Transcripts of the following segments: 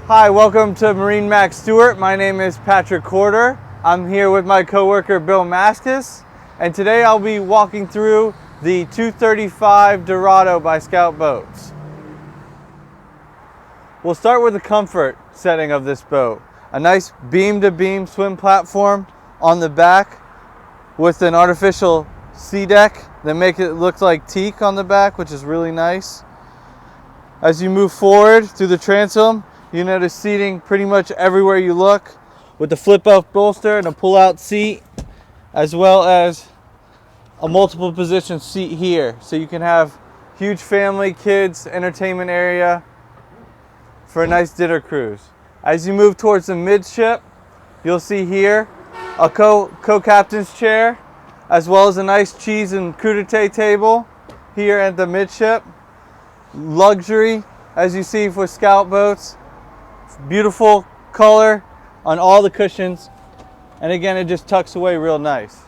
Hi, welcome to MarineMax Stuart. My name is Patrick Corder. I'm here with my coworker Bill Maskus, and today I'll be walking through the 235 Dorado by Scout Boats. We'll start with the comfort setting of this boat. A nice beam-to-beam swim platform on the back with an artificial sea deck that makes it look like teak on the back, which is really nice. As you move forward through the transom, you notice seating pretty much everywhere you look, with the flip-up bolster and a pull-out seat, as well as a multiple position seat here, so you can have huge family, kids, entertainment area for a nice dinner cruise. As you move towards the midship, you'll see here a CoCaptains Chair, as well as a nice cheese and crudité table here at the midship. Luxury, as you see for Scout boats. Beautiful color on all the cushions, and again, it just tucks away real nice.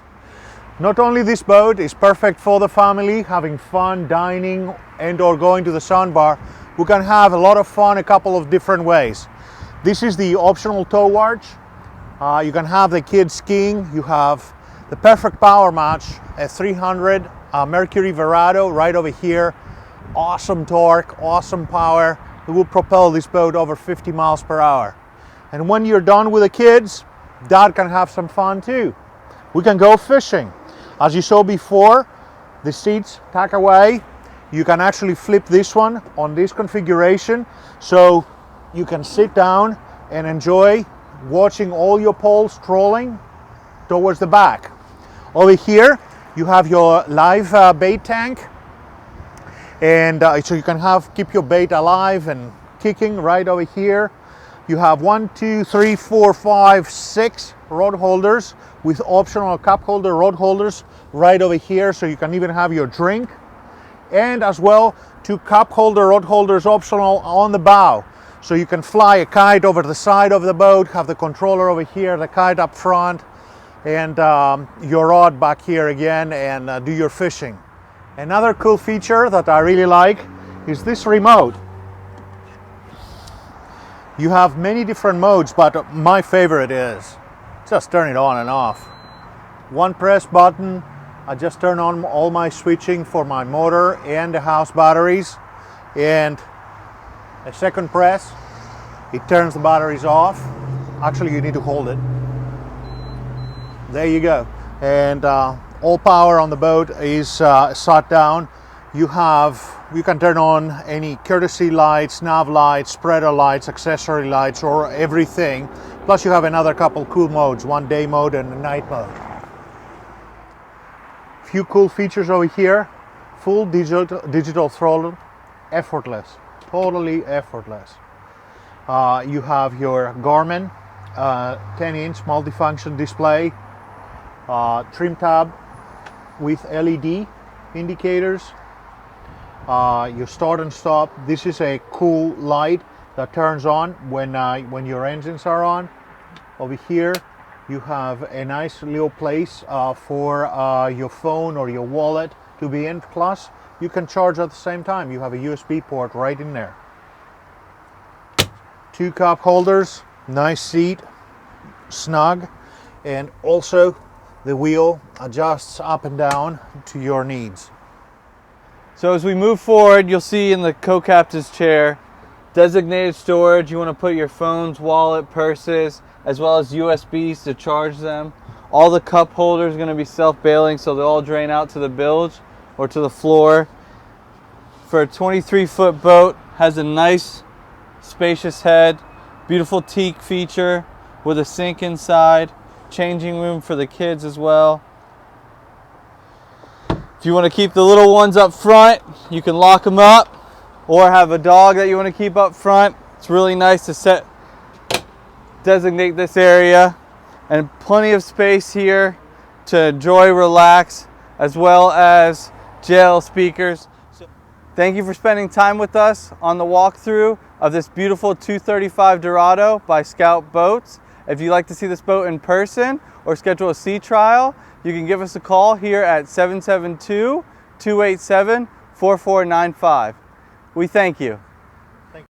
Not only this boat is perfect for the family, having fun dining and or going to the sandbar, we can have a lot of fun a couple of different ways. This is the optional tow arch. You can have the kids skiing. You have the perfect power match, a 300 Mercury Dorado right over here. Awesome torque, awesome power. It will propel this boat over 50 miles per hour. And when you're done with the kids, Dad can have some fun too. We can go fishing. As you saw before, the seats tuck away. You can actually flip this one on this configuration, so you can sit down and enjoy watching all your poles trolling towards the back. Over here, you have your live bait tank, and so you can keep your bait alive and kicking right over here. You have 1, 2, 3, 4, 5, 6 rod holders with optional cup holder rod holders right over here, so you can even have your drink. And as well, 2 cup holder rod holders optional on the bow, so you can fly a kite over the side of the boat, have the controller over here, the kite up front, and your rod back here again, and do your fishing. Another cool feature that I really like is this remote. You have many different modes, but my favorite is just turn it on and off. One press button, I just turn on all my switching for my motor and the house batteries, and a second press, it turns the batteries off. Actually, you need to hold it. There you go. And all power on the boat is shut down. You can turn on any courtesy lights, nav lights, spreader lights, accessory lights, or everything. Plus you have another couple cool modes, one day mode and a night mode. Few cool features over here. Full digital throttle, effortless, totally effortless. You have your Garmin 10-inch multifunction display, trim tab with LED indicators, your start and stop. This is a cool light that turns on when your engines are on. Over here you have a nice little place for your phone or your wallet to be in, plus you can charge at the same time. You have a USB port right in there. 2 cup holders, nice seat, snug, and also the wheel adjusts up and down to your needs. So as we move forward, you'll see in the CoCaptains Chair, designated storage. You want to put your phones, wallet, purses, as well as USBs to charge them. All the cup holders are going to be self-bailing, so they all drain out to the bilge or to the floor. For a 23-foot boat, has a nice spacious head, beautiful teak feature with a sink inside, changing room for the kids as well. If you want to keep the little ones up front, you can lock them up, or have a dog that you want to keep up front. It's really nice to designate this area, and plenty of space here to enjoy, relax, as well as JL speakers. So thank you for spending time with us on the walkthrough of this beautiful 235 Dorado by Scout Boats. If you'd like to see this boat in person or schedule a sea trial, you can give us a call here at 772-287-4495. We thank you.